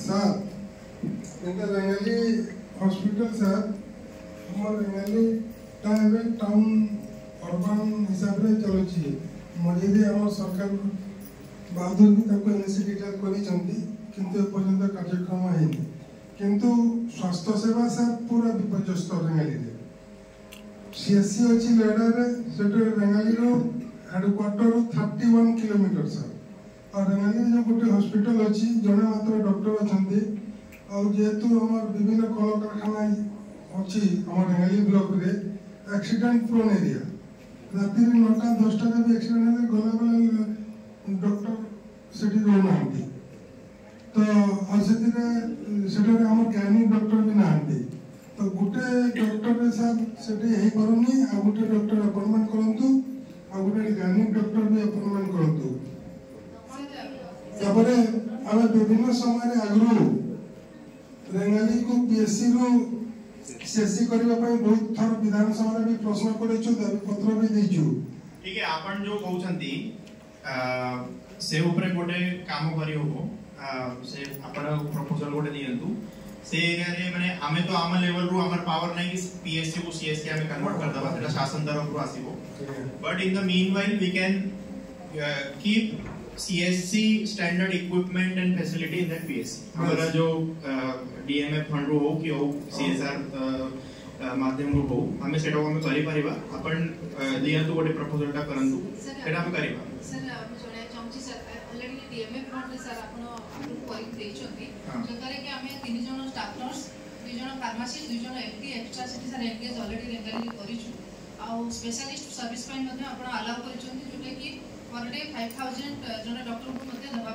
sir Rengali hospital sir हमर Rengali time town urban हिसाब रे चलुची मझे हम सरकार बादर भी ताको इनिशिएटिव करी चंदी किंतु पर्यंत कार्यक्रम हैनी किंतु स्वास्थ्य सेवा सर पूरा विपर्यस्त रेंगाली रे सीएससी अछि लेडा रे सेटे रेंगाली रो हेडक्वार्टर 31 किलोमीटर सर और रेंगाली जो गोटे हॉस्पिटल अछि जने मात्र डॉक्टर अछंती और जेतु हमर विभिन्न कल कारखाना अछि हमर रेंगाली ब्लॉक रे एक्सीडेंट प्रोन एरिया राति 9टा 10टा रे भी एक्सीडेंट हेले गला गला डॉक्टर सेठी रहनांती तो से गायनिक डॉक्टर भी नहांती तो गोटे डॉक्टर रे सर सेठी हे परुनी आ गोटे डॉक्टर अपॉइंटमेंट करंतु आ गोटे गायनिक डॉक्टर भी अपॉइंटमेंट करंतु तापरे आमे विभिन्न समय रे आगरो रेंगाली को पीएससी रो सीएससी करबा पई बहुत थर विधानसभा रे भी प्रश्न करेछु दाबी पत्र भी देछु ठीक है आपण जो कहउछंती से ऊपर गोटे काम करी होबो से आपण प्रपोजल गोटे दियंतु से एरिया रे माने आमे तो आम लेवल रो हमर पावर नै कि पीएससी को सीएससी आमे कन्वर्ट कर दबा एटा शासन तरफ रो आसीबो but in the meanwhile we can keep CSC standard equipment and facility in that PSC हमारा जो DMF फंड रो हो कि हो CSR माध्यम रो हो हमें सेटा को हमें करि परिबा अपन दियंतु गोटे प्रपोजल टा करंतु सेटा हम करिबा सर हम जोने चाहूची sir already DMF fund sir आपण आपन कोई देछोती जतरे कि हमें 3 जण स्टाफ नर्स 2 जण फार्मासिस्ट 2 जण एमटी एक्स्ट्रा सिटी सर एंगेज ऑलरेडी रेंगाली करिछु आ स्पेशलिस्ट सर्विस पॉइंट मध्ये आपण अलाउ करिछोंती जोटे कि पर डे 5000 जण डॉक्टर को मध्ये दबा